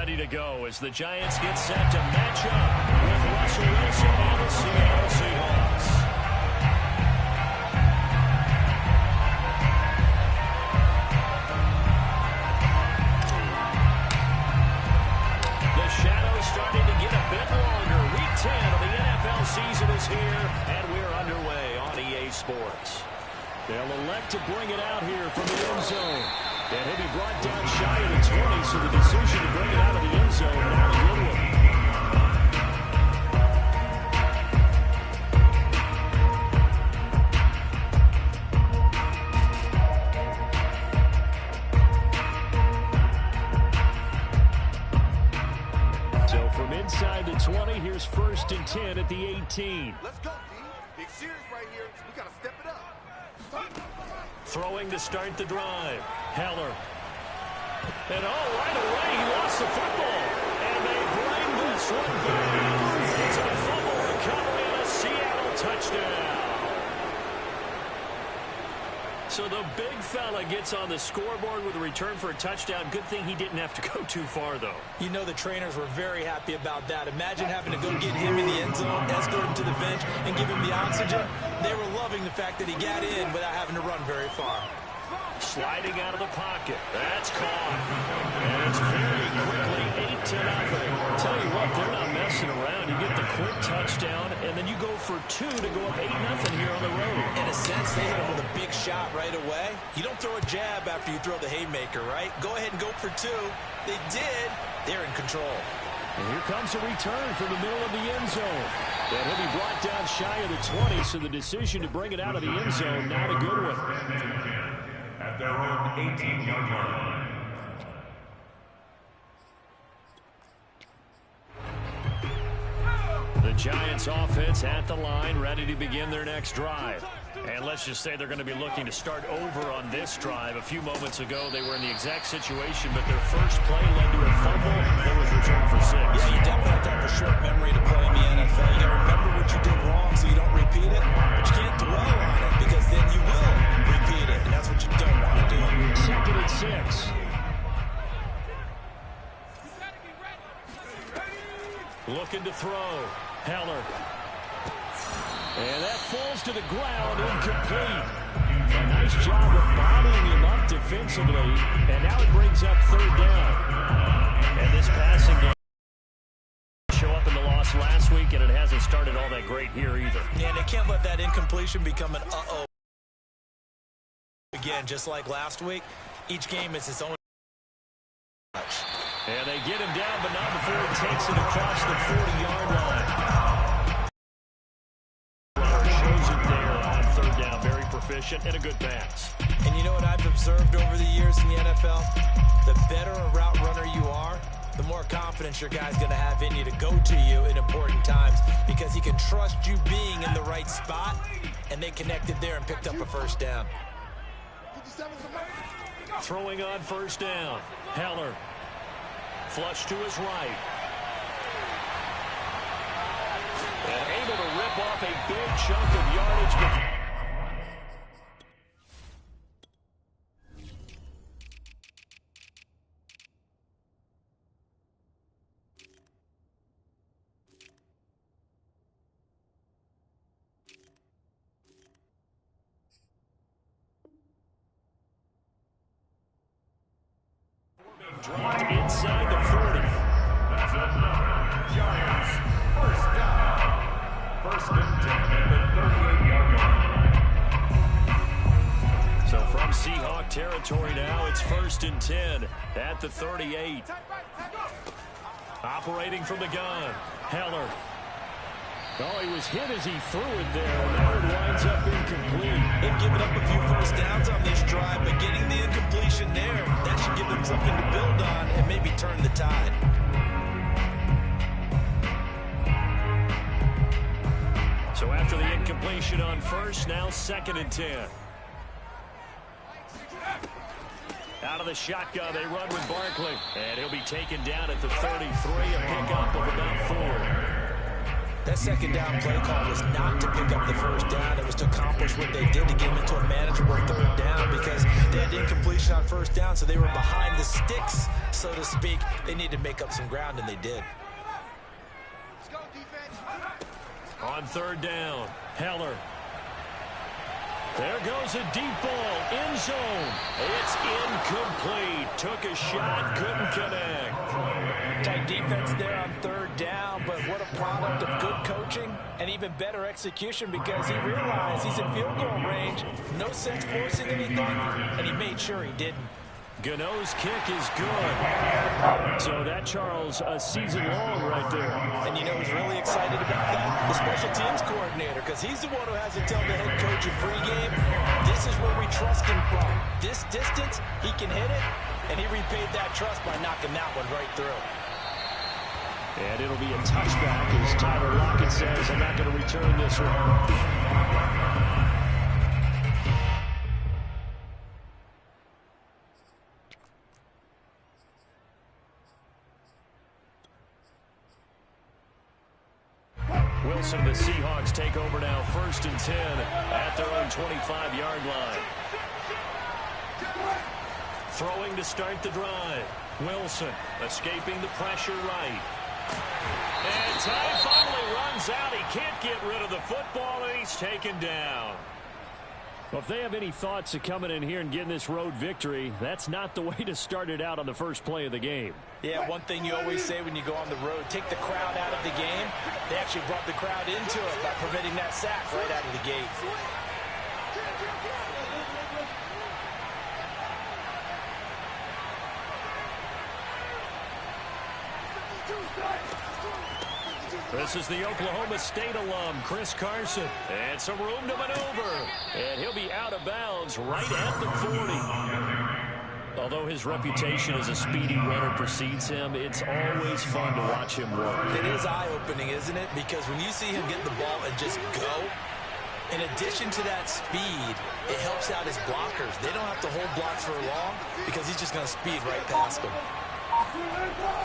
ready to go as the Giants get set to match up with Russell Wilson and the Seattle Seahawks. The shadow's starting to get a bit longer. Week 10 of the NFL season is here, and we're underway on EA Sports. They'll elect to bring it out here from the end zone. And he'll be brought down shy of the 20, so the decision to bring it out of the end zone, not a good one. So from inside the 20, here's 1st and 10 at the 18. Let's go, D. Big series right here. We got to step it up. Throwing to start the drive. Heller. And right away he lost the football. And they bring this one back. It's a fumble recovery and a Seattle touchdown. So the big fella gets on the scoreboard with a return for a touchdown. Good thing he didn't have to go too far, though. You know the trainers were very happy about that. Imagine having to go get him in the end zone, escort him to the bench, and give him the oxygen. They were loving the fact that he got in without having to run very far. Sliding out of the pocket. That's caught. And it's very quickly 8-0. Tell you what, they're not messing around. You get the quick touchdown, and then you go for 2 to go up 8-0 here on the road. In a sense, they hit him with a big shot right away. You don't throw a jab after you throw the haymaker, right? Go ahead and go for 2. They did. They're in control. And here comes a return from the middle of the end zone. And he'll be brought down shy of the 20, so the decision to bring it out of the end zone, not a good one. At their own 18-yard line. The Giants offense at the line, ready to begin their next drive. And let's just say they're going to be looking to start over on this drive. A few moments ago, they were in the exact situation, but their first play led to a fumble that was returned for 6. Yeah, you definitely have to have a short memory to play in the NFL. You got to remember what you did wrong so you don't repeat it, but you can't dwell on it because then you will repeat it, and that's what you don't want to do. 2nd and 6. Looking to throw. Heller. And that falls to the ground, incomplete. A nice job of bottling him up defensively, and now it brings up 3rd down. And this passing game show up in the loss last week, and it hasn't started all that great here either. Yeah, and they can't let that incompletion become an uh-oh. Again, just like last week, each game is its own. And they get him down, but not before he takes it across the 40-yard line. Shows it there on 3rd down. Very proficient and a good pass. And you know what I've observed over the years in the NFL? The better a route runner you are, the more confidence your guy's going to have in you to go to you in important times because he can trust you being in the right spot, and they connected there and picked up a 1st down. Throwing on 1st down. Heller. Flush to his right. And able to rip off a big chunk of yardage. Dropped inside the 40. That's enough. Giants, 1st down. 1st and 10 at the 38-yard line. So from Seahawk territory now, it's 1st and 10 at the 38. Operating from the gun, Heller. Oh, he was hit as he threw it there, and now it winds up incomplete. They've given up a few 1st downs on this drive, but getting the incompletion there, that should give them something to build on and maybe turn the tide. So after the incompletion on 1st, now 2nd and 10. Out of the shotgun, they run with Barkley. And he'll be taken down at the 33, a pickup of about 4. That 2nd down play call was not to pick up the 1st down. It was to accomplish what they did to get them into a manageable 3rd down because they had incompletion on 1st down, so they were behind the sticks so to speak. They need to make up some ground, and they did. Let's go, defense. On third down, Heller. There goes a deep ball, end zone. It's incomplete. Took a shot, couldn't connect. Tight defense there on third down, but what a product of good coaching and even better execution, because he realized he's in field goal range. No sense forcing anything, and he made sure he didn't. Gano's kick is good. So that, Charles, a season long right there. And you know who's really excited about that? The special teams coordinator, because he's the one who has to tell the head coach in pregame, this is where we trust him from. This distance, he can hit it, and he repaid that trust by knocking that one right through. And it'll be a touchback, as Tyler Lockett says, I'm not going to return this one. Wilson, the Seahawks take over now, 1st and 10 at their own 25-yard line. Throwing to start the drive. Wilson escaping the pressure right. And time finally runs out. He can't get rid of the football, and he's taken down. Well, if they have any thoughts of coming in here and getting this road victory, that's not the way to start it out on the first play of the game. Yeah, one thing you always say when you go on the road, take the crowd out of the game. They actually brought the crowd into it by preventing that sack right out of the gate. This is the Oklahoma State alum, Chris Carson. And some room to maneuver. And he'll be out of bounds right at the 40. Although his reputation as a speedy runner precedes him, it's always fun to watch him work. It is eye-opening, isn't it? Because when you see him get the ball and just go, in addition to that speed, it helps out his blockers. They don't have to hold blocks for long because he's just going to speed right past them.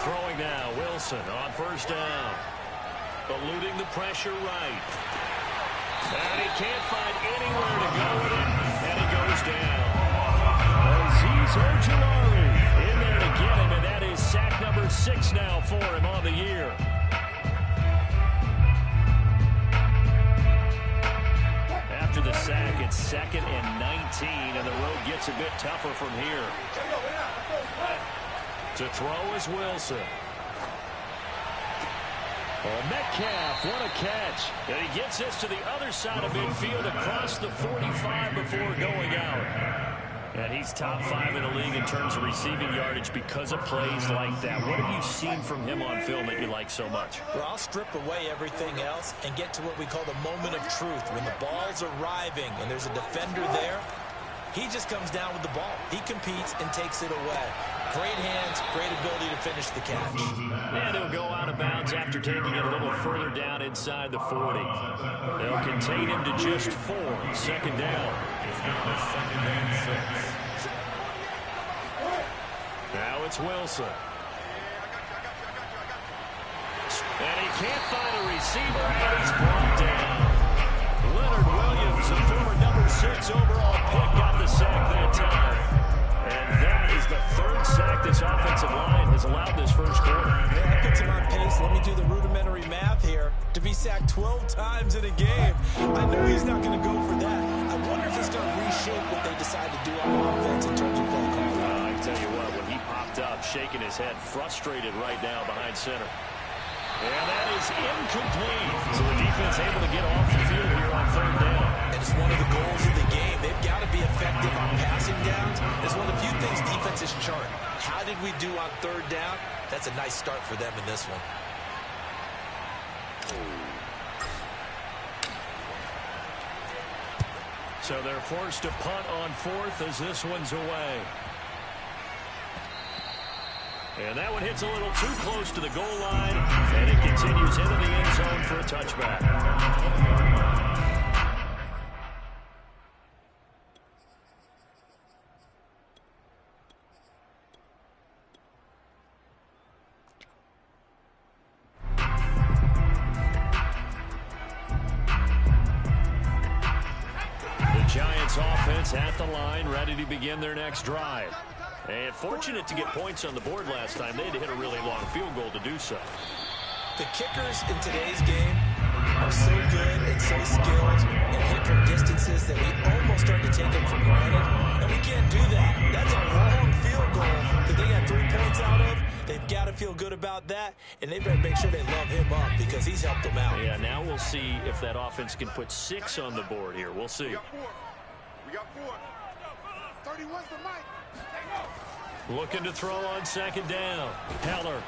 Throwing now, Wilson on 1st down. Eluding the pressure right. And he can't find anywhere to go with it, and he goes down. Azeez Ojulari in there to get him, and that is sack number 6 now for him on the year. After the sack, it's 2nd and 19, and the road gets a bit tougher from here. To throw is Wilson. Oh, Metcalf, what a catch. And he gets this to the other side of midfield across the 45 before going out. And he's top 5 in the league in terms of receiving yardage because of plays like that. What have you seen from him on film that you like so much? Well, I'll strip away everything else and get to what we call the moment of truth. When the ball's arriving and there's a defender there, he just comes down with the ball. He competes and takes it away. Great hands, great ability to finish the catch. And he'll go out of bounds after taking it a little further down inside the 40. They'll contain him to just 4. 2nd down. Now it's Wilson. And he can't find a receiver, and he's brought down. Leonard Williams, a former number 6 overall pick, got the sack that time. And that is the 3rd sack this offensive line has allowed this first quarter. Yeah, that puts him on pace. Let me do the rudimentary math here. To be sacked 12 times in a game, I know he's not going to go for that. I wonder if it's going to reshape what they decide to do on offense in terms of play calling. I can tell you what, when he popped up, shaking his head, frustrated right now behind center. And that is incomplete. So the defense able to get off the field here on 3rd down. And it's one of the goals of the game. They've got to be effective on passing downs. It's one of the few things defenses chart. How did we do on 3rd down? That's a nice start for them in this one. So they're forced to punt on 4th as this one's away. And that one hits a little too close to the goal line, and it continues into the end zone for a touchback. The Giants offense at the line, ready to begin their next drive. And fortunate to get points on the board last time. They had to hit a really long field goal to do so. The kickers in today's game are so good and so skilled and hit from distances that we almost start to take them for granted. And we can't do that. That's a long field goal that they got 3 points out of. They've got to feel good about that, and they better make sure they love him up because he's helped them out. Yeah, now we'll see if that offense can put 6 on the board here. We'll see. We got 4. 31's the mic. Looking to throw on second down. Heller.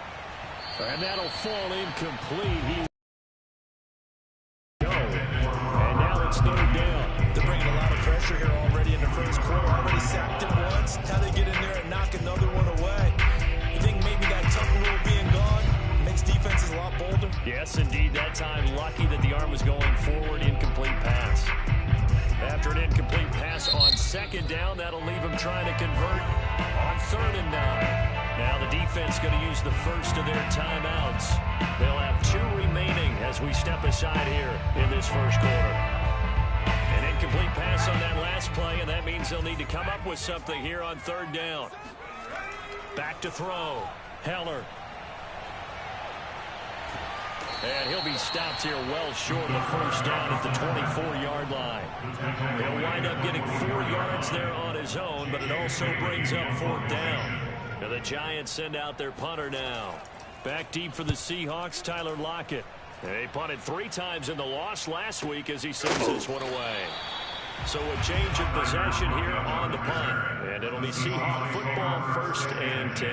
And that'll fall incomplete. He go. And now it's third down. They're bringing a lot of pressure here already in the first quarter. Already sacked him once. Now they get in there and knock another one away. You think maybe that tough rule being gone makes defenses a lot bolder? Yes, indeed. That time, lucky that the arm was going forward. Incomplete pass. After an incomplete pass on second down, that'll leave him trying to convert on 3rd and 9. Now the defense going to use the first of their timeouts. They'll have 2 remaining as we step aside here in this first quarter. An incomplete pass on that last play, and that means they'll need to come up with something here on 3rd down. Back to throw. Heller. And he'll be stopped here well short of the first down at the 24-yard line. He'll wind up getting 4 yards there on his own, but it also brings up 4th down. Now the Giants send out their punter now. Back deep for the Seahawks, Tyler Lockett. They punted 3 times in the loss last week as he sends this one away. So a change of possession here on the punt. And it'll be Seahawk football 1st and 10.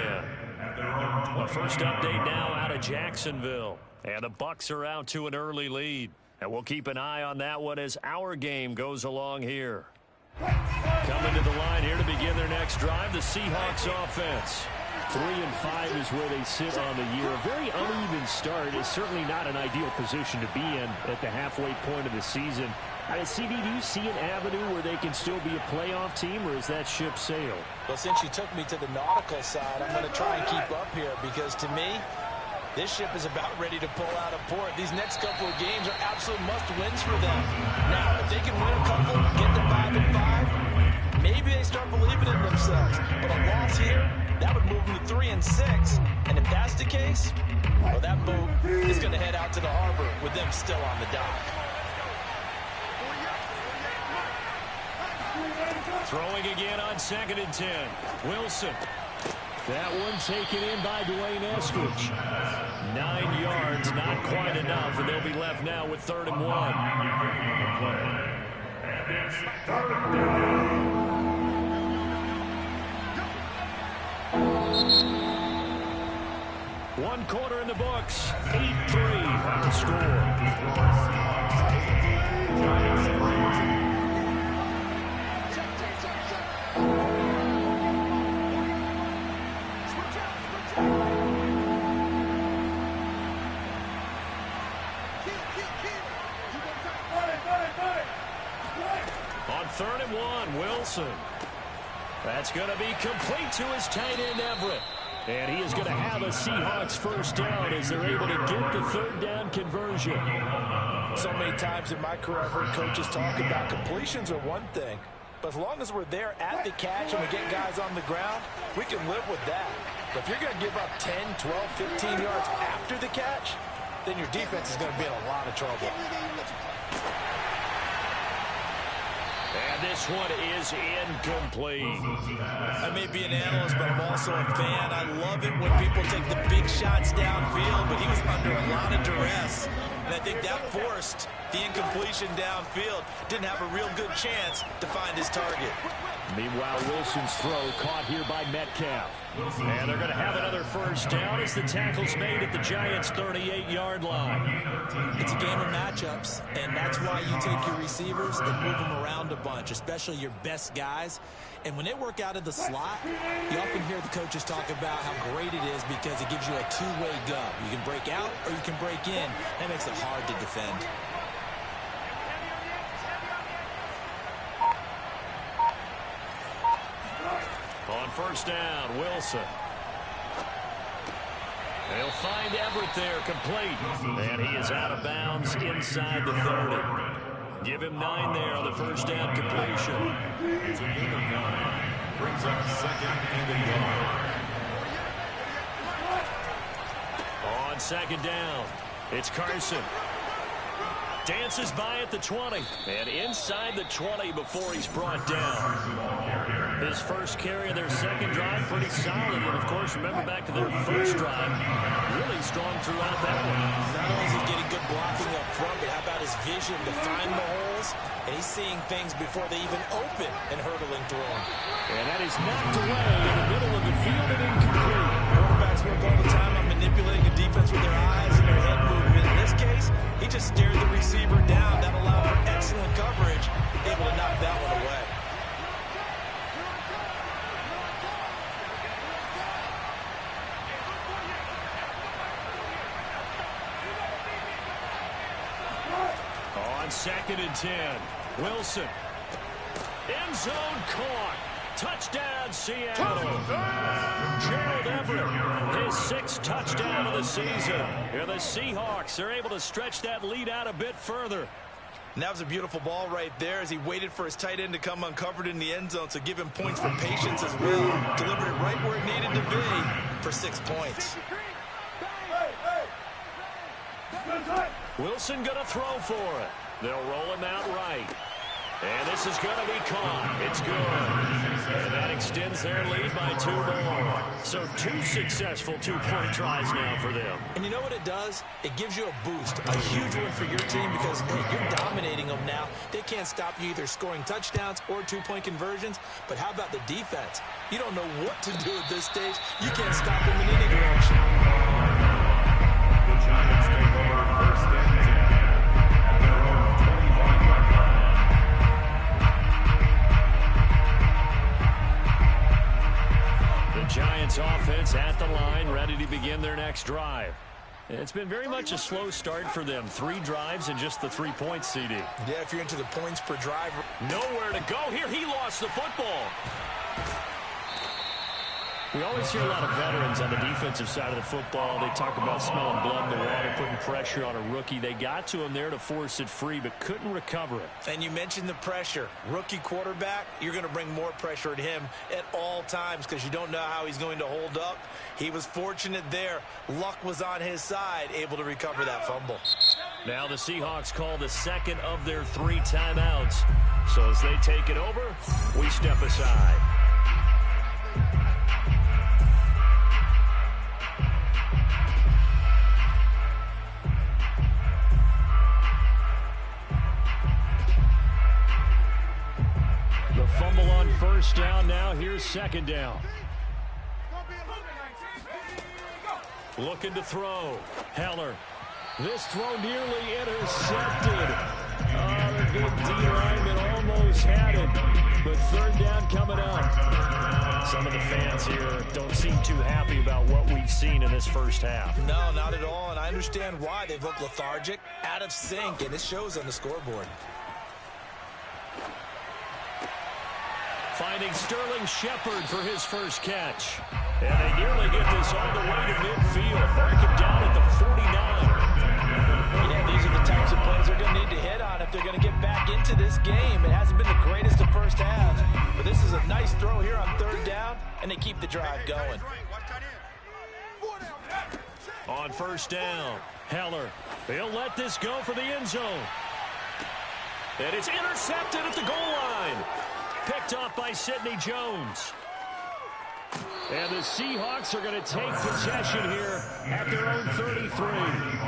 A first update now out of Jacksonville. And the Bucs are out to an early lead. And we'll keep an eye on that one as our game goes along here. Coming to the line here to begin their next drive, the Seahawks offense. 3 and 5 is where they sit on the year. A very uneven start is certainly not an ideal position to be in at the halfway point of the season. CD, do you see an avenue where they can still be a playoff team, or is that ship sailed? Well, since you took me to the nautical side, I'm going to try and keep up here because to me, this ship is about ready to pull out of port. These next couple of games are absolute must-wins for them. Now, if they can win a couple, get to 5 and 5, maybe they start believing in themselves. But a loss here, that would move them to 3 and 6. And if that's the case, well, that boat is going to head out to the harbor with them still on the dock. Throwing again on 2nd and 10. Wilson. That one taken in by Dwayne Eskridge. 9 yards, not quite enough, and they'll be left now with 3rd and 1. And it's 3rd down. 1 quarter in the books. 8-3 our score. On 3rd and 1, Wilson. That's going to be complete to his tight end, Everett. And he is going to have a Seahawks first down as they're able to get the 3rd down conversion. So many times in my career I've heard coaches talk about completions are one thing, but as long as we're there at the catch and we get guys on the ground, we can live with that. But if you're going to give up 10, 12, 15 yards after the catch, then your defense is going to be in a lot of trouble. And this one is incomplete. I may be an analyst, but I'm also a fan. I love it when people take the big shots downfield, but he was under a lot of duress. And I think that forced the incompletion downfield. Didn't have a real good chance to find his target. Meanwhile, Wilson's throw caught here by Metcalf. And they're going to have another first down as the tackle's made at the Giants' 38-yard line. It's a game of matchups, and that's why you take your receivers and move them around a bunch, especially your best guys. And when they work out of the slot, you often hear the coaches talk about how great it is because it gives you a two-way go. You can break out or you can break in. That makes it hard to defend. On first down, Wilson. They'll find Everett there, complete. And he is out of bounds inside the 30. Give him 9 there on the first down completion. It's a game of 9. brings up second and goal. On second down, it's Carson. Dances by at the 20. And inside the 20 before he's brought down. His first carry of their second drive, pretty solid. And, of course, remember back to their first drive, really strong throughout that one. Not only is he getting good blocking up front, but how about his vision to find the holes? And he's seeing things before they even open and hurdling through them. And that is knocked away in the middle of the field and incomplete. Quarterbacks work all the time on manipulating a defense with their eyes and their head movement. In this case, he just stared the receiver down. That allowed for excellent coverage, able to knock that one away. On second and 10, Wilson. End zone caught. Touchdown, Seattle. Gerald Everett, his 6th touchdown of the season. And the Seahawks are able to stretch that lead out a bit further. And that was a beautiful ball right there as he waited for his tight end to come uncovered in the end zone, so give him points for patience as well. Delivered it right where it needed to be for 6 points. Wilson going to throw for it. They'll roll him out right. And this is going to be caught. It's good. And that extends their lead by 2 more. So 2 successful 2-point tries now for them. And you know what it does? It gives you a boost, a huge one for your team because hey, you're dominating them now. They can't stop you either scoring touchdowns or 2-point conversions. But how about the defense? You don't know what to do at this stage. You can't stop them in any direction. The Giants take over first and 10 at their own 25-yard line. The Giants offense at the line, ready to begin their next drive. It's been very much a slow start for them. 3 drives and just the 3 points, CD. Yeah, if you're into the points per drive. Nowhere to go here. He lost the football. We always hear a lot of veterans on the defensive side of the football. They talk about smelling blood in the water, putting pressure on a rookie. They got to him there to force it free, but couldn't recover it. And you mentioned the pressure. Rookie quarterback, you're going to bring more pressure at him at all times because you don't know how he's going to hold up. He was fortunate there. Luck was on his side, able to recover that fumble. Now the Seahawks call the second of their 3 timeouts. So as they take it over, we step aside. The fumble on first down now. Here's second down. Looking to throw. Heller. This throw nearly intercepted. Oh, the big D lineman almost had it. But third down coming up. Some of the fans here don't seem too happy about what we've seen in this first half. No, not at all. And I understand why. They've looked lethargic, out of sync, and it shows on the scoreboard. Finding Sterling Shepard for his first catch. And they nearly get this all the way to midfield. Mark him down at the 49. Yeah, these are the types of plays they're going to need to hit on if they're going to get back into this game. It hasn't been the greatest of first halves, but this is a nice throw here on third down, and they keep the drive going. On first down, Heller. He'll let this go for the end zone. And it's intercepted at the goal line. Picked off by Sidney Jones. And the Seahawks are going to take possession here at their own 33.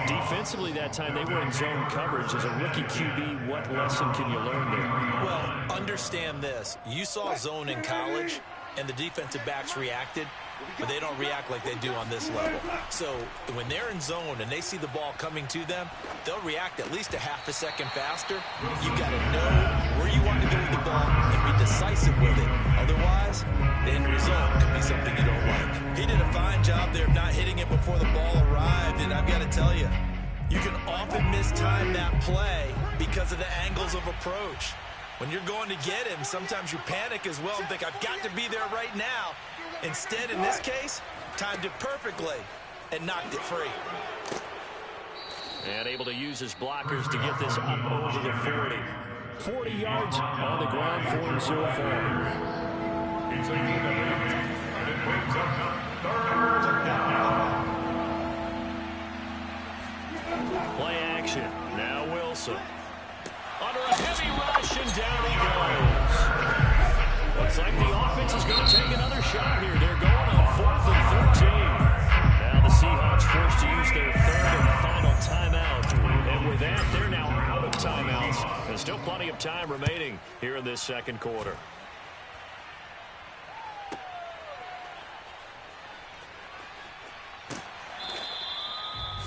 Defensively that time, they were in zone coverage. As a rookie QB, what lesson can you learn there? Well, understand this. You saw zone in college, and the defensive backs reacted, but they don't react like they do on this level. So when they're in zone and they see the ball coming to them, they'll react at least a half a second faster. You've got to know where you want to go with the ball and be decisive with it. Otherwise, the end result could be something you don't like. He did a fine job there of not hitting it before the ball arrived, and I've got to tell you, you can often mistime that play because of the angles of approach. When you're going to get him, sometimes you panic as well and think, I've got to be there right now. Instead, in this case, timed it perfectly and knocked it free. And able to use his blockers to get this up over the 40. 40 yards on the ground for him so far. It's a gain of 8, and it brings up 3rd down. Play action. Now Wilson. Under a heavy rush, and down he goes. Looks like the offense is going to take another shot here. They're going on 4th and 13. Now the Seahawks forced to use their 3rd and final timeout. And with that, they're now out of timeouts. There's still plenty of time remaining here in this second quarter.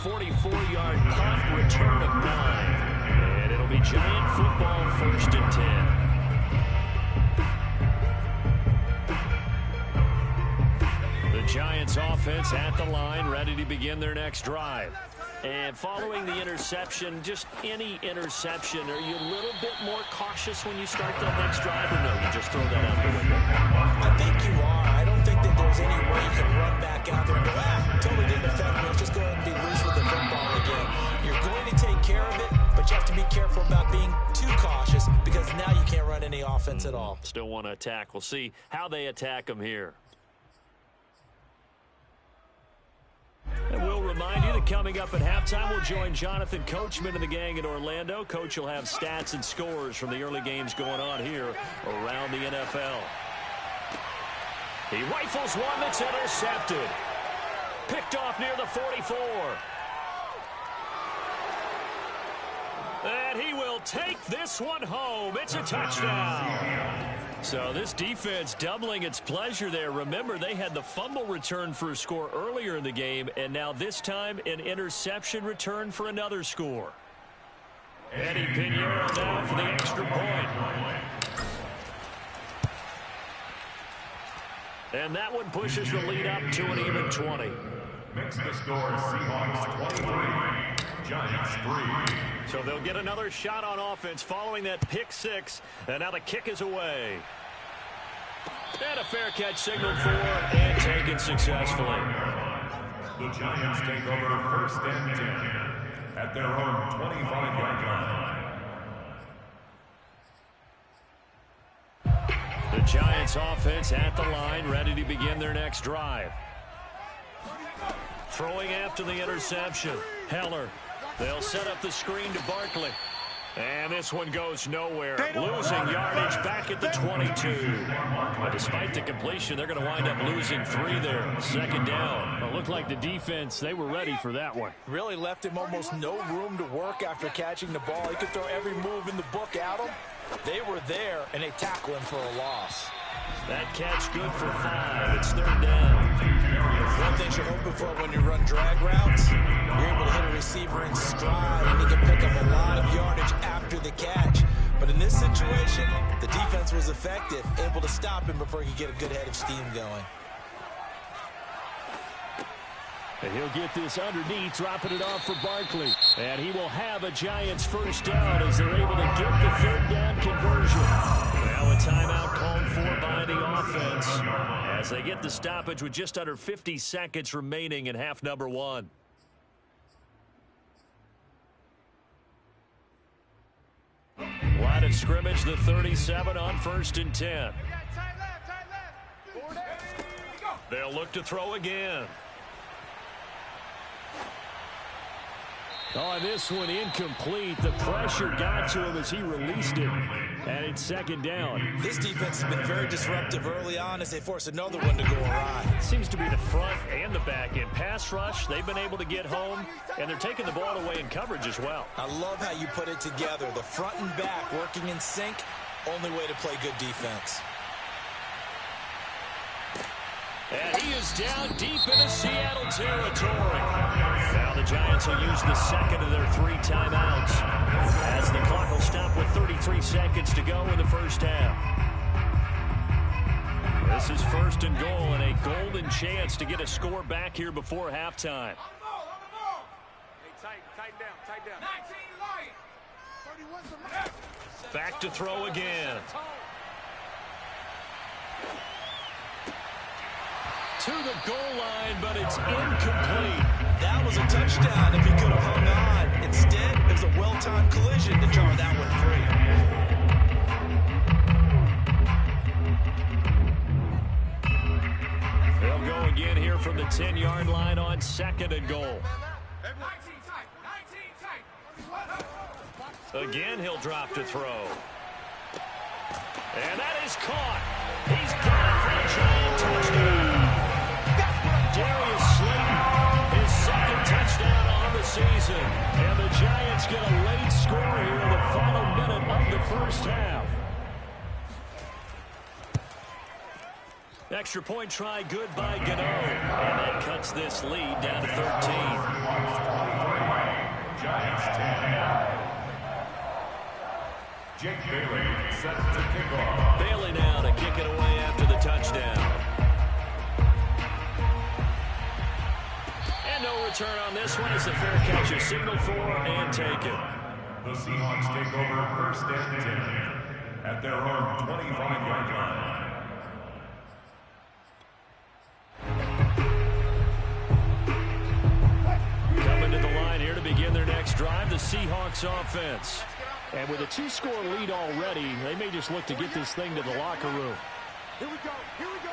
.44-yard punt, return of 9. And it'll be Giant football, 1st and 10. The Giants offense at the line, ready to begin their next drive. And following the interception, just any interception, are you a little bit more cautious when you start that next drive, or no, you just throw that out the window? I think you are. I don't think that there's any way you can run back out there and go, totally didn't affect me. Let's just go ahead and be loose with the football again. You're going to take care of it, but you have to be careful about being too cautious because now you can't run any offense at all. Still want to attack. We'll see how they attack them here. And we'll remind you that coming up at halftime, we'll join Jonathan Coachman and the gang in Orlando. Coach will have stats and scores from the early games going on here around the NFL. He rifles one that's intercepted. Picked off near the 44. And he will take this one home. It's a touchdown. So this defense doubling its pleasure there. Remember, they had the fumble return for a score earlier in the game, and now this time an interception return for another score. Eddie Pinheiro now for the extra point. And that one pushes the lead up to an even 20. Makes the score Seahawks 23, Giants 3. So they'll get another shot on offense following that pick six. And now the kick is away. And a fair catch signaled for and taken successfully. The Giants take over 1st and 10 at their own 25-yard line. The Giants offense at the line, ready to begin their next drive. Throwing after the interception. Heller. They'll set up the screen to Barkley. And this one goes nowhere. Losing yardage back at the 22. But despite the completion, they're going to wind up losing 3 there. 2nd down. It looked like the defense, they were ready for that one. Really left him almost no room to work after catching the ball. He could throw every move in the book at him. They were there, and they tackle him for a loss. That catch good for 5. It's 3rd down. One thing you're hoping for when you run drag routes, you're able to hit a receiver in stride, and he can pick up a lot of yardage after the catch. But in this situation, the defense was effective, able to stop him before he could get a good head of steam going. And he'll get this underneath, dropping it off for Barkley. And he will have a Giants 1st down as they're able to get the 3rd down conversion. Now a timeout called for by the offense as they get the stoppage with just under 50 seconds remaining in half number 1. Line of scrimmage, the 37 on 1st and 10. They'll look to throw again. Oh, this one incomplete. The pressure got to him as he released it. And it's 2nd down. This defense has been very disruptive early on as they force another one to go awry. It seems to be the front and the back end. Pass rush, they've been able to get home, and they're taking the ball away in coverage as well. I love how you put it together. The front and back working in sync, only way to play good defense. And he is down deep into Seattle territory. Now the Giants will use the 2nd of their 3 timeouts as the clock will stop with 33 seconds to go in the 1st half. This is 1st and goal and a golden chance to get a score back here before halftime. Back to throw again. To the goal line, but it's incomplete. That was a touchdown if he could have hung on. Instead, it was a well-timed collision to jar that one free. again here from the 10-yard line on 2nd and goal. Again, he'll drop to throw. And that is caught. He's got it for a giant touchdown. Darius Slayton, his 2nd touchdown on the season. And the Giants get a late score here in the final minute of the first half. Extra point try good by Gano. And that cuts this lead down to 13. Giants 10. Jake Bailey set to kick off. Bailey now to kick it away after the touchdown. And no return on this one as the fair catch is signaled for and taken. The Seahawks take over 1st and 10 at their own 25-yard line. Coming to the line here to begin their next drive, the Seahawks offense. And with a 2-score lead already, they may just look to get this thing to the locker room. Here we go. Here we go.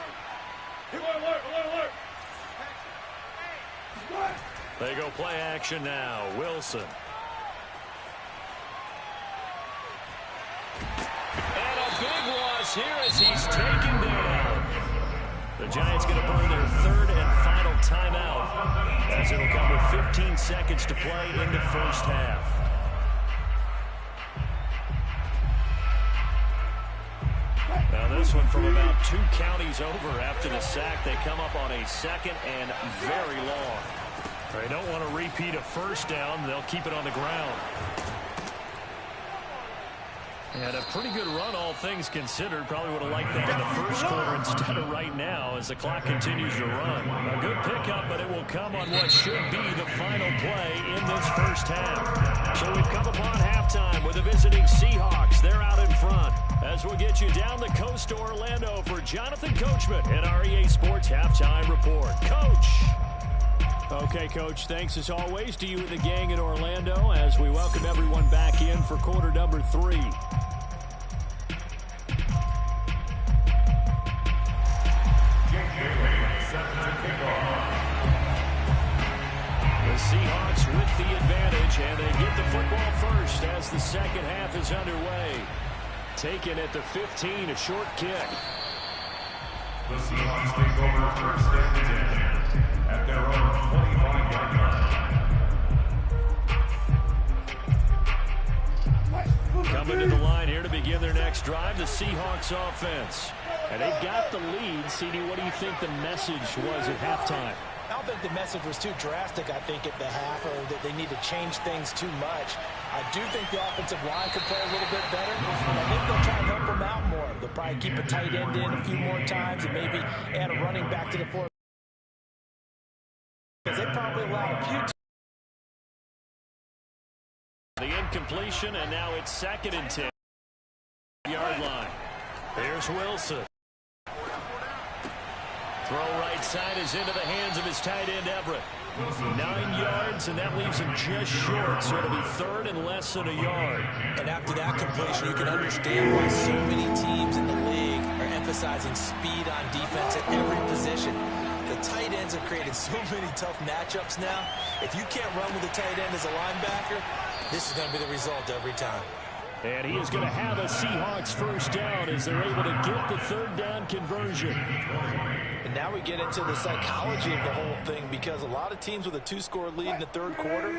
Alert. They go play action now. Wilson. And a big loss here as he's taken down. The Giants going to burn their 3rd and final timeout as it'll come with 15 seconds to play in the first half. Now this one from about 2 counties over after the sack. They come up on a 2nd and very long. They don't want to repeat a first down. They'll keep it on the ground. And a pretty good run, all things considered. Probably would have liked that in the first quarter instead of right now as the clock continues to run. A good pickup, but it will come on what should be the final play in this first half. So we've come upon halftime with the visiting Seahawks. They're out in front. As we'll get you down the coast to Orlando for Jonathan Coachman at our EA Sports Halftime Report. Coach. Okay, Coach, thanks as always to you and the gang in Orlando as we welcome everyone back in for quarter number 3. The Seahawks with the advantage, and they get the football first as the second half is underway. Taken at the 15, a short kick. The Seahawks take over 1st and 10 at their own 25-yard line. Coming to the line here to begin their next drive, the Seahawks offense. And they've got the lead. CD, what do you think the message was at halftime? I don't think the message was too drastic, I think, at the half, or that they need to change things too much. I do think the offensive line could play a little bit better. I think they'll try and help them out more. They'll probably keep a tight end in a few more times and maybe add a running back to the fourth. Because they probably allowed a few. The incompletion, and now it's 2nd and 10. Yard line. Here's Wilson. Throw right side is into the hands of his tight end, Everett. 9 yards, and that leaves him just short, so it'll be 3rd and less than a yard. And after that completion, you can understand why so many teams in the league are emphasizing speed on defense at every position. The tight ends have created so many tough matchups now. If you can't run with a tight end as a linebacker, this is going to be the result every time. And he is going to have a Seahawks first down as they're able to get the 3rd down conversion. And now we get into the psychology of the whole thing, because a lot of teams with a 2-score lead in the 3rd quarter,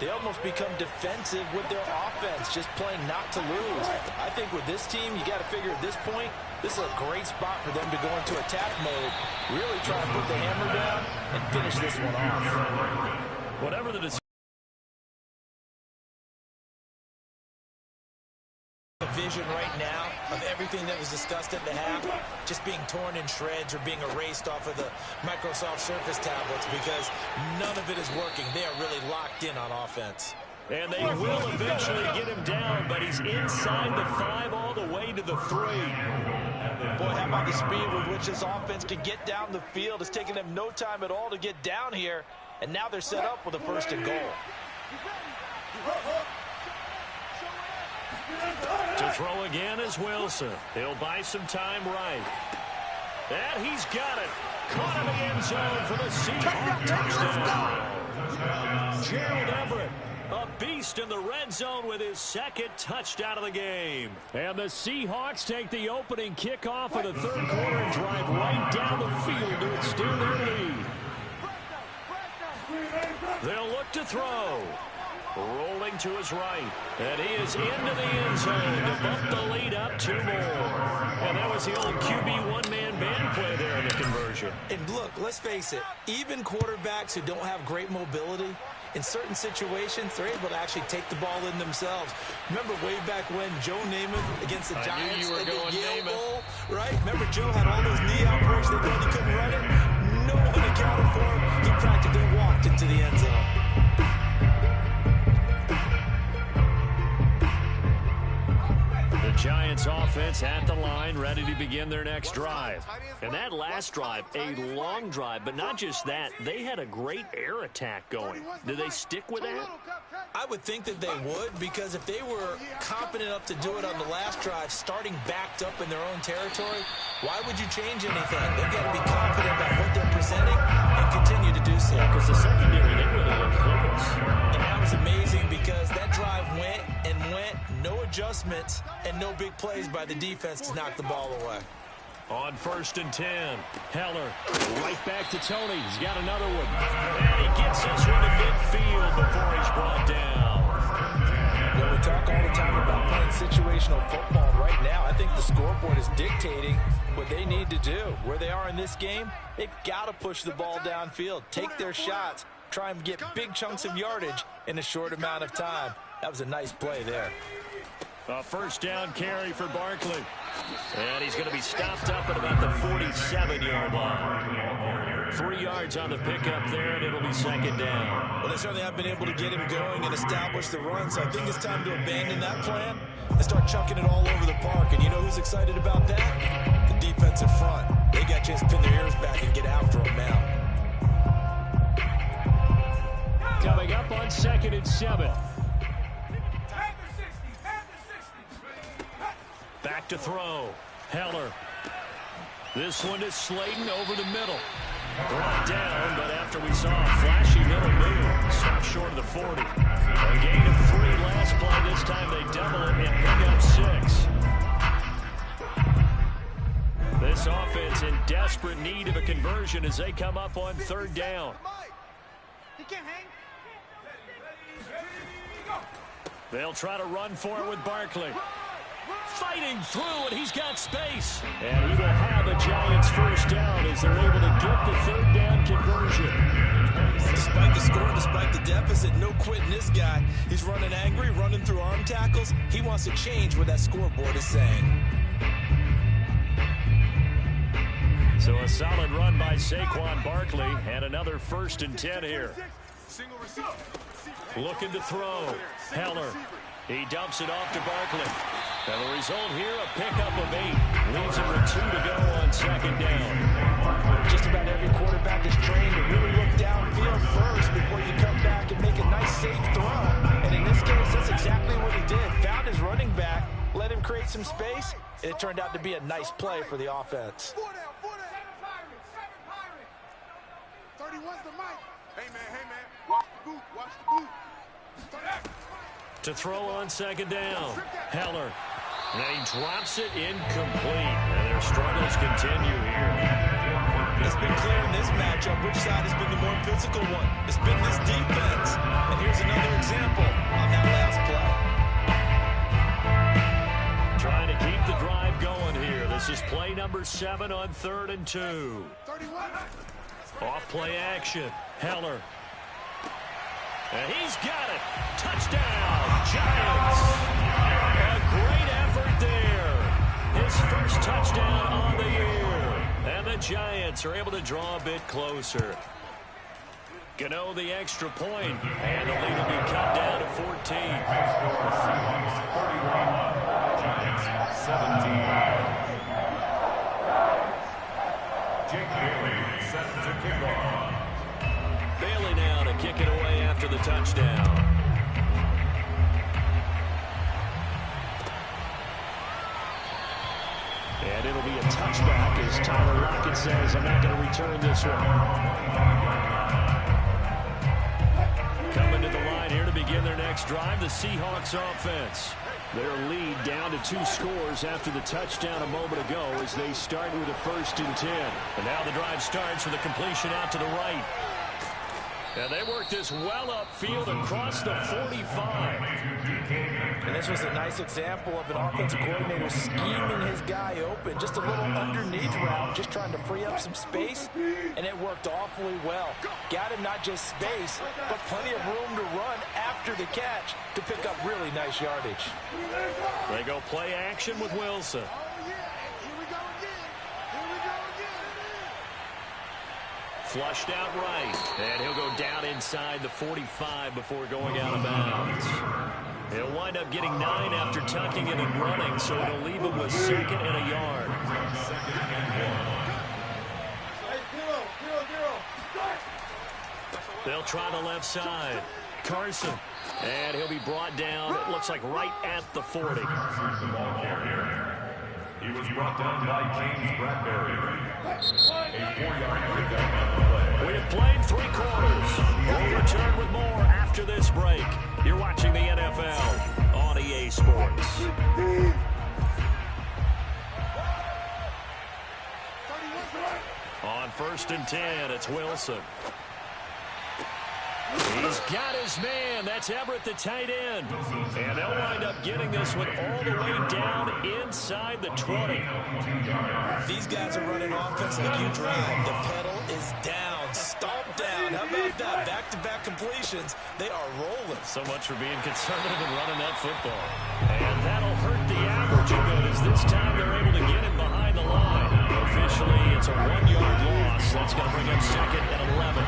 they almost become defensive with their offense, just playing not to lose. I think with this team, you got to figure at this point, this is a great spot for them to go into attack mode, really try to put the hammer down and finish this one off. Whatever the decision. Vision right now of everything that was discussed at the half just being torn in shreds or being erased off of the Microsoft Surface tablets, because none of it is working. They are really locked in on offense. And they will eventually get him down, but he's inside the 5 all the way to the 3. Boy, how about the speed with which this offense can get down the field? It's taken them no time at all to get down here, and now they're set up with a 1st and goal. To throw again is Wilson. He'll buy some time right. And he's got it. Caught in the end zone for the Seahawks touchdown. Gerald Everett, a beast in the red zone with his second touchdown of the game. And the Seahawks take the opening kickoff of the third quarter and drive right down the field to extend their lead. They'll look to throw. Rolling to his right. And he is into the end zone to bump the lead up 2 more. And that was the old QB one-man band play there in the conversion. And look, let's face it, even quarterbacks who don't have great mobility, in certain situations, they're able to actually take the ball in themselves. Remember way back when Joe Namath against the Giants at the Yale Bowl, right? Remember Joe had all those knee operations that he couldn't run it? No one accounted for him. He practically walked into the end zone. The Giants offense at the line, ready to begin their next drive. And that last drive, a long drive, but not just that. They had a great air attack going. Did they stick with that? I would think that they would, because if they were confident enough to do it on the last drive, starting backed up in their own territory, why would you change anything? They've got to be confident about what they're presenting and continue to do so. Because the secondary, they really looked close. And that was amazing because that drive went and went, no adjustments, and no big plays by the defense to knock the ball away. On 1st and 10, Heller right back to Tony. He's got another one. And he gets this one to midfield before he's brought down. Well, we talk all the time about playing situational football. Right now, I think the scoreboard is dictating what they need to do. Where they are in this game, they've got to push the ball downfield, take their shots, try and get big chunks of yardage in a short amount of time. That was a nice play there. A first down carry for Barkley. And he's going to be stopped up at about the 47-yard line. 3 yards on the pickup there, and it'll be second down. Well, they certainly have been able to get him going and establish the run, so I think it's time to abandon that plan and start chucking it all over the park. And you know who's excited about that? The defensive front. They got a chance to pin their ears back and get after him now. Coming up on 2nd and 7. Back to throw. Heller. This one is Slayton over the middle. Brought down, but after we saw a flashy little move, stopped short of the 40. A gain of 3 last play. This time they double it and pick up 6. This offense in desperate need of a conversion as they come up on 3rd down. They'll try to run for it with Barkley. Fighting through, and he's got space. And he will have a Giants first down as they're able to get the 3rd down conversion. Despite the score, despite the deficit, no quitting this guy. He's running angry, running through arm tackles. He wants to change what that scoreboard is saying. So a solid run by Saquon Barkley, and another 1st and 10 here. Looking to throw. Heller. He dumps it off to Barkley. And the result here, a pickup of 8. Leaves him with 2 to go on 2nd down. Just about every quarterback is trained to really look downfield first before you come back and make a nice, safe throw. And in this case, that's exactly what he did. Found his running back, let him create some space, and it turned out to be a nice play for the offense. 31's the mic. Hey, man. Watch the boot. To throw on 2nd down. Heller. And he drops it incomplete. And their struggles continue here. It's been clear in this matchup which side has been the more physical one. It's been this defense. And here's another example on that last play. Trying to keep the drive going here. This is play number 7 on 3rd and 2. Off play action. Heller. And he's got it. Touchdown, Giants. A great effort there. His first touchdown on the year. And the Giants are able to draw a bit closer. Gano the extra point, and the lead will be cut down to 14. Giants 17. Jake Bailey set to kick off. Bailey now to kick it away after the touchdown. And it'll be a touchback as Tyler Lockett says, I'm not going to return this one. Coming to the line here to begin their next drive, the Seahawks offense. Their lead down to 2 scores after the touchdown a moment ago as they start with a 1st and 10. And now the drive starts with a completion out to the right. And they work this well upfield across the 45. And this was a nice example of an offensive coordinator scheming his guy open. Just a little underneath route, just trying to free up some space, and it worked awfully well. Got him not just space, but plenty of room to run after the catch to pick up really nice yardage. They go play action with Wilson. Flushed out right, and he'll go down inside the 45 before going out of bounds. He'll wind up getting 9 after tucking it and running, so it'll leave him with 2nd and a yard. They'll try the left side. Carson, and he'll be brought down, it looks like right at the 40. He was brought down by James Bradbury. A 4-yard pickup on the play. We have played 3 quarters. We'll return with more after this break. You're watching the NFL on EA Sports. On 1st and 10, it's Wilson. He's got his man. That's Everett, the tight end. And they'll wind up getting this one all the way down inside the 20. These guys are running offense like you drive. The pedal is down, stomp down. How about that? Back-to-back completions. They are rolling. So much for being conservative and running that football. And that'll hurt the average a bit as this time they're able to get him behind the line. Officially, it's a 1-yard loss. That's going to bring up 2nd and 11.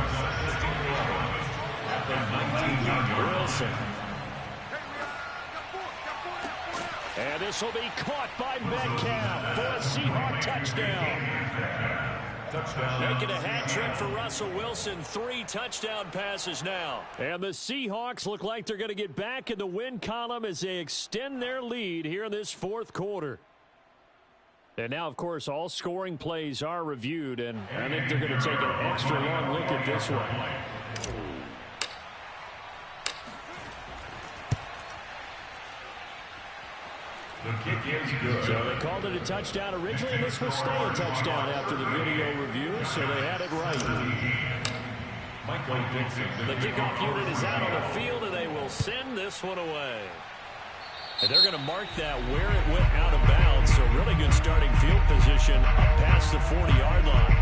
Wilson. And this will be caught by Metcalf for a Seahawk touchdown. Making a hat trick for Russell Wilson. 3 touchdown passes now. And the Seahawks look like they're going to get back in the win column as they extend their lead here in this 4th quarter. And now, of course, all scoring plays are reviewed, and I think they're going to take an extra long look at this one. The kick is good. So they called it a touchdown originally, and this will stay a touchdown after the video review, so they had it right. Michael Dixon. The kickoff unit is out on the field, and they will send this one away. And they're going to mark that where it went out of bounds, so really good starting field position up past the 40-yard line.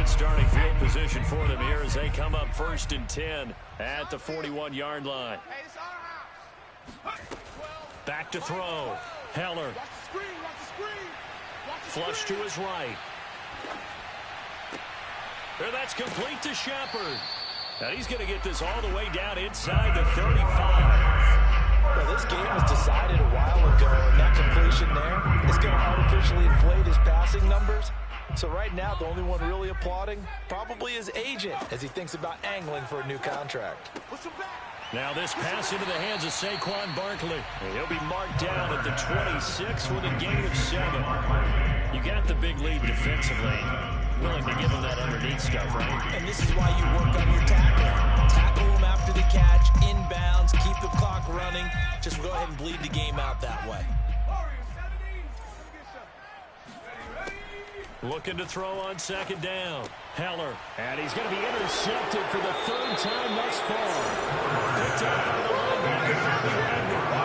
Starting field position for them here as they come up 1st and 10 at the 41-yard line. Back to throw. Heller. Flush to his right. And that's complete to Shepard. Now he's going to get this all the way down inside the 35. Well, this game was decided a while ago, and that completion there is going to artificially inflate his passing numbers. So right now, the only one really applauding probably his agent as he thinks about angling for a new contract. Now this pass into the hands of Saquon Barkley. He'll be marked down at the 26 with a gain of 7. You got the big lead defensively. Willing to give him that underneath stuff, right? And this is why you work on your tackling. Tackle him after the catch, inbounds, keep the clock running. Just go ahead and bleed the game out that way. Looking to throw on 2nd down. Heller. And he's going to be intercepted for the 3rd time thus far. Picked up by the linebacker.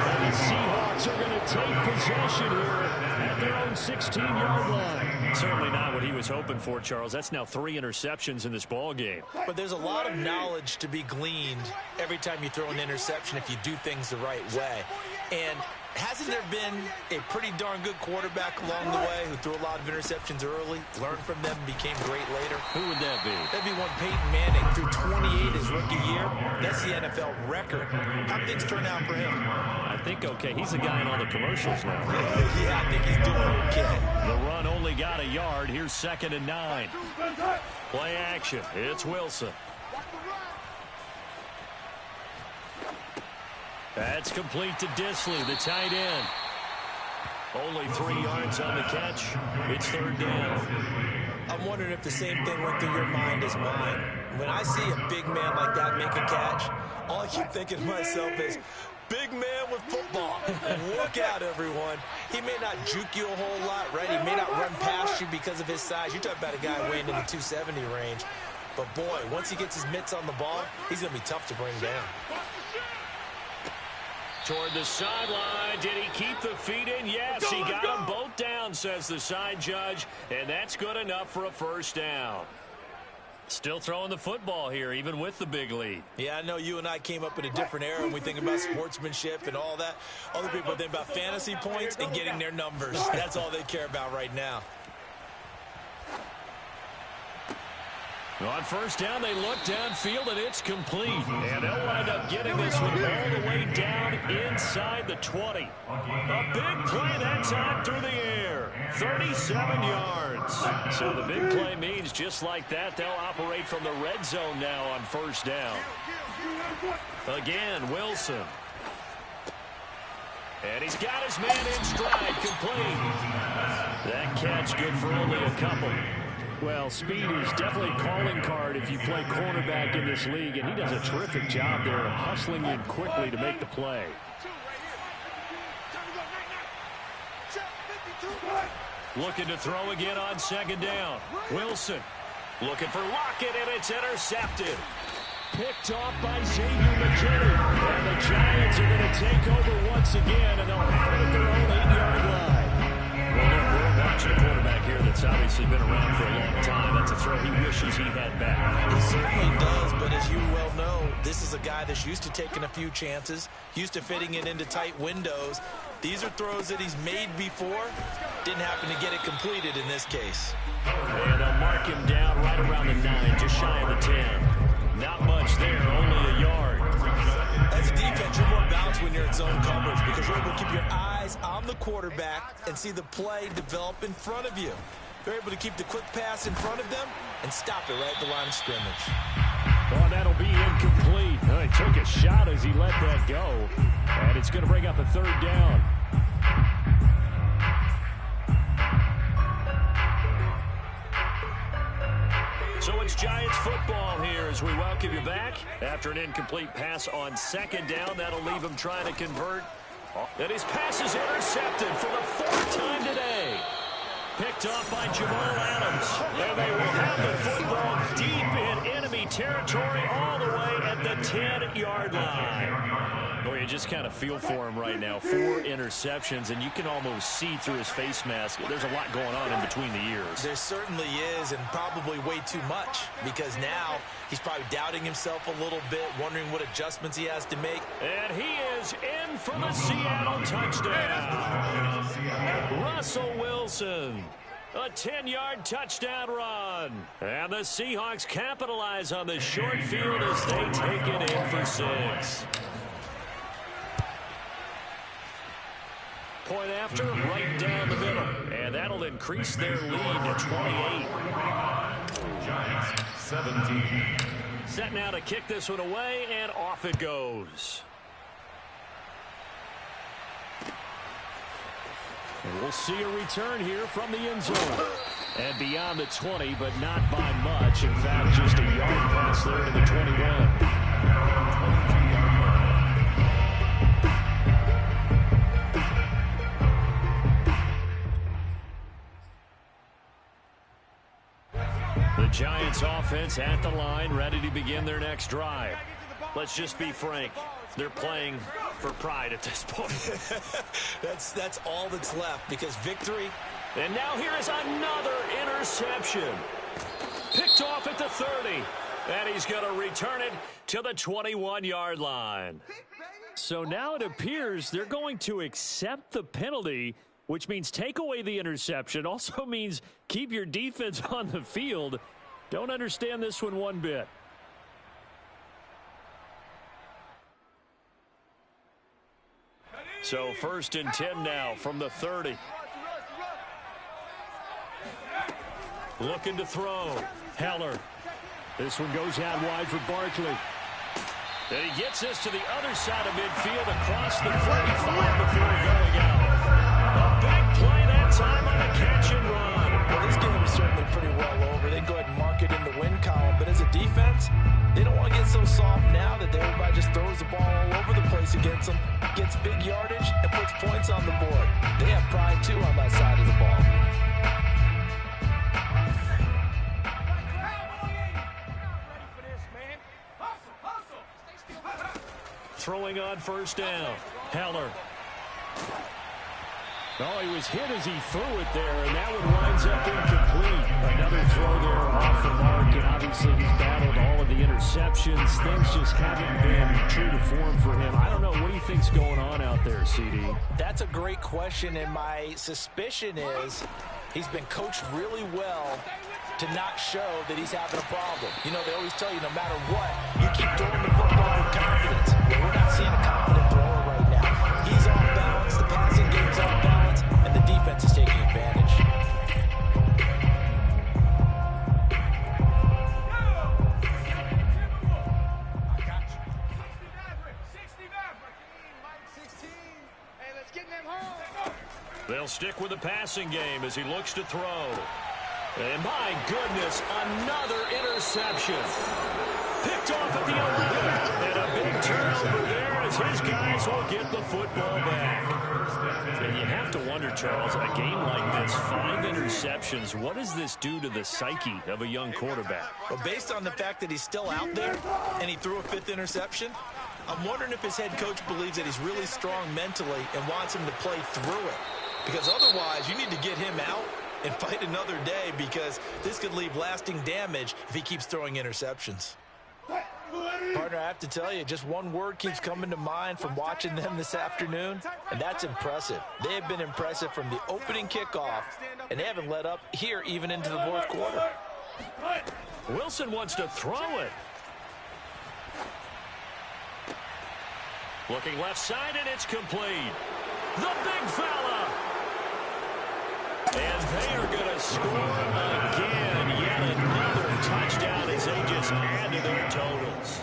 And the Seahawks are going to take possession here at their own 16-yard line. Certainly not what he was hoping for, Charles. That's now 3 interceptions in this ball game. But there's a lot of knowledge to be gleaned every time you throw an interception if you do things the right way. And Hasn't there been a pretty darn good quarterback along the way who threw a lot of interceptions early, learned from them, and became great later? Who would that be? That'd be one Peyton Manning. Threw 28 his rookie year. That's the NFL record. How did things turn out for him? I think okay. He's the guy in all the commercials now. Yeah, I think he's doing okay. The run only got a yard. Here's 2nd and 9. Play action. It's Wilson. That's complete to Dissly, the tight end. Only 3 yards on the catch. It's 3rd down. I'm wondering if the same thing went through your mind as mine. When I see a big man like that make a catch, all I keep thinking to myself is, big man with football. Look out, everyone. He may not juke you a whole lot, right? He may not run past you because of his size. You're talking about a guy weighing in the 270 range. But, boy, once he gets his mitts on the ball, he's going to be tough to bring down. Toward the sideline. Did he keep the feet in? Yes, he got them both down, says the side judge. And that's good enough for a 1st down. Still throwing the football here, even with the big lead. Yeah, I know you and I came up in a different era when we think about sportsmanship and all that. Other people think about fantasy points and getting their numbers. That's all they care about right now. On 1st down, they look downfield, and it's complete. And they'll wind up getting this one all the way down inside the 20. A big play that time through the air. 37 yards. So the big play means just like that, they'll operate from the red zone now on 1st down. Again, Wilson. And he's got his man in stride, complete. That catch good for only a couple. Well, speed is definitely a calling card if you play cornerback in this league, and he does a terrific job there of hustling in quickly to make the play. Looking to throw again on 2nd down. Wilson looking for Lockett, and it's intercepted. Picked off by Xavier McKinney. And the Giants are going to take over once again, and they'll have it at their own 8-yard line. Well, look, we're watching a quarterback here that's obviously been around for a long time. That's a throw he wishes he had back. He certainly does, but as you well know, this is a guy that's used to taking a few chances, used to fitting it into tight windows. These are throws that he's made before. Didn't happen to get it completed in this case. And they'll mark him down right around the 9, just shy of the 10. Not much there, only a yard. As a defense, you're more balanced when you're in zone coverage because you're able to keep your eyes on the quarterback and see the play develop in front of you. They're able to keep the quick pass in front of them and stop it right at the line of scrimmage. Oh, that'll be incomplete. Oh, he took a shot as he let that go. And it's going to bring up a 3rd down. So it's Giants football here as we welcome you back. After an incomplete pass on 2nd down, that'll leave him trying to convert. And his pass is intercepted for the 4th time today. Picked off by Jamal Adams. And they will have the football deep in enemy territory all the way at the 10-yard line. Boy, you just kind of feel for him right now. 4 interceptions, and you can almost see through his face mask. There's a lot going on in between the ears. There certainly is, and probably way too much, because now he's probably doubting himself a little bit, wondering what adjustments he has to make. And he is in for the Seattle touchdown. Russell Wilson. A 10-yard touchdown run. And the Seahawks capitalize on the short field as they take it in for 6. Point after, right down the middle. And that'll increase their lead to 28. Giants 17. Set now to kick this one away, and off it goes. And we'll see a return here from the end zone. And beyond the 20, but not by much. In fact, just a yard pass there to the 21. The Giants offense at the line, ready to begin their next drive. Let's just be frank. They're playing for pride at this point. That's all that's left, because victory. And now here is another interception. Picked off at the 30. And he's going to return it to the 21-yard line. So now it appears they're going to accept the penalty, which means take away the interception. Also means keep your defense on the field. Don't understand this one bit. So 1st and 10 now from the 30. Looking to throw. Heller. This one goes out wide for Barkley. And he gets this to the other side of midfield across the 45 before going out. A big play that time on a catch and run. Well, this game is certainly pretty well over. They go ahead and mark it in the win column. But as a defense, they don't want to get so soft now that everybody just throws the ball all over the place against them, gets big yardage, and puts points on the board. They have pride, too, on that side of the ball. Throwing on 1st down. Heller. Oh, he was hit as he threw it there, and that one winds up incomplete. Another throw there off the mark, and obviously he's battled all of the interceptions. Things just haven't been true to form for him. I don't know. What do you think's going on out there, CD? That's a great question, and my suspicion is he's been coached really well to not show that he's having a problem. You know, they always tell you no matter what, you keep throwing the football with confidence. Well, we're not seeing a confident thrower right now. He's off balance, the passing game's off balance, and the defense is taking advantage. They'll stick with the passing game as he looks to throw. And my goodness, another interception. Picked off at the 11. And a big turnover there as his guys will get the football back. And you have to wonder, Charles, a game like this, 5 interceptions, what does this do to the psyche of a young quarterback? Well, based on the fact that he's still out there and he threw a 5th interception, I'm wondering if his head coach believes that he's really strong mentally and wants him to play through it. Because otherwise, you need to get him out and fight another day, because this could leave lasting damage if he keeps throwing interceptions. Partner, I have to tell you, just one word keeps coming to mind from watching them this afternoon, and that's impressive. They have been impressive from the opening kickoff, and they haven't let up here even into the 4th quarter. Wilson wants to throw it. Looking left side, and it's complete. The big fella. And they are going to score again. Yet another touchdown as they just add to their totals.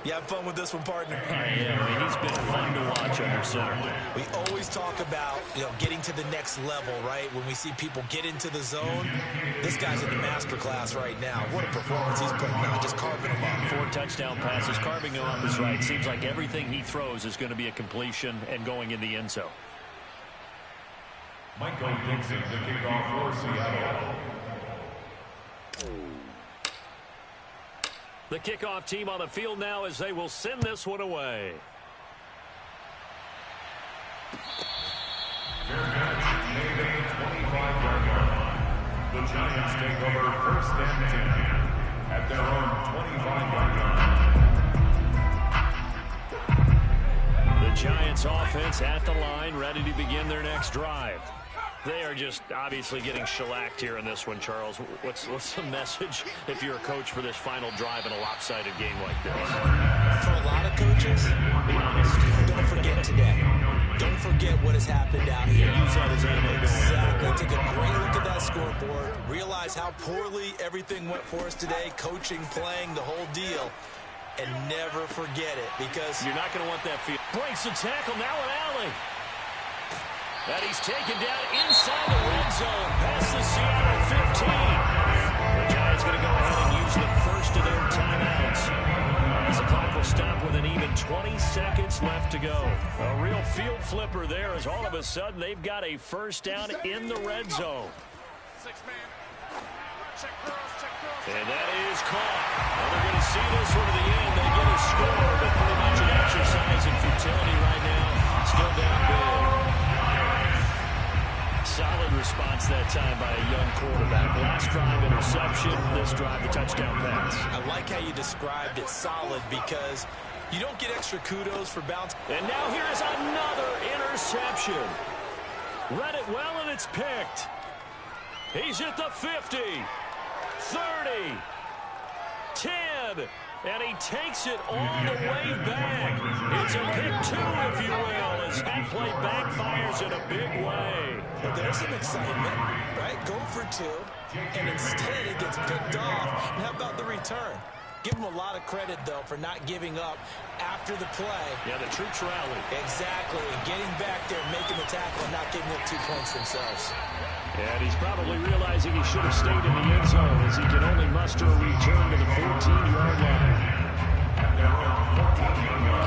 You have fun with this one, partner? I am. He's been fun to watch under center. We always talk about, getting to the next level, right? When we see people get into the zone, this guy's in the master class right now. What a performance he's putting on, just carving them up. 4 touchdown passes. Carving them up is right. Seems like everything he throws is going to be a completion and going in the end zone. Michael Dixon, the kickoff for Seattle. The kickoff team on the field now as they will send this one away. Fair catch, made a 25-yard line. The Giants take over 1st and 10 at their own 25-yard line. The Giants offense at the line, ready to begin their next drive. They are just obviously getting shellacked here in this one, Charles. What's the message if you're a coach for this final drive in a lopsided game like this? For a lot of coaches, be honest, don't forget today. Don't forget what has happened out here. Use that as ammo. Exactly. Take a great look at that scoreboard. Realize how poorly everything went for us today. Coaching, playing, the whole deal. And never forget it, because you're not going to want that field. Breaks the tackle, now an alley. And he's taken down inside the red zone, past the Seattle 15. The Giants going to go ahead and use the first of their timeouts, as the clock will stop with an even 20 seconds left to go. A real field flipper there, as all of a sudden they've got a first down in the red zone. And that is caught. Well, they're going to see this one to the end. They get a score, but pretty much an exercise in futility right now. Still down big. Solid response that time by a young quarterback. Last drive, interception. This drive, the touchdown pass. I like how you described it, solid, because You don't get extra kudos for bounce. And now here is another interception. Read it well, and it's picked. He's at the 50, 30, 10, and he takes it all the way back. It's a pick two, if you will, as that play backfires in a big way. Well, there's some excitement, right? Go for two, and instead it gets picked off. And how about the return? Give him a lot of credit, though, for not giving up after the play. Yeah, the troops rallied. Exactly. Getting back there, making the tackle, and not giving up 2 points themselves. And he's probably realizing he should have stayed in the end zone as he can only muster a return to the 14-yard line.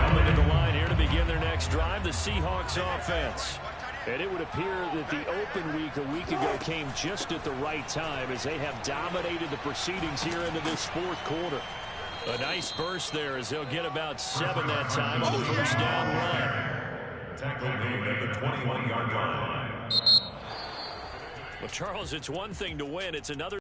Coming to the line here to begin their next drive, the Seahawks offense. And it would appear that the open week a week ago came just at the right time as they have dominated the proceedings here into this fourth quarter. A nice burst there as they'll get about 7 that time on the first down run. Tackle made at the 21-yard line. Well, Charles, it's one thing to win. It's another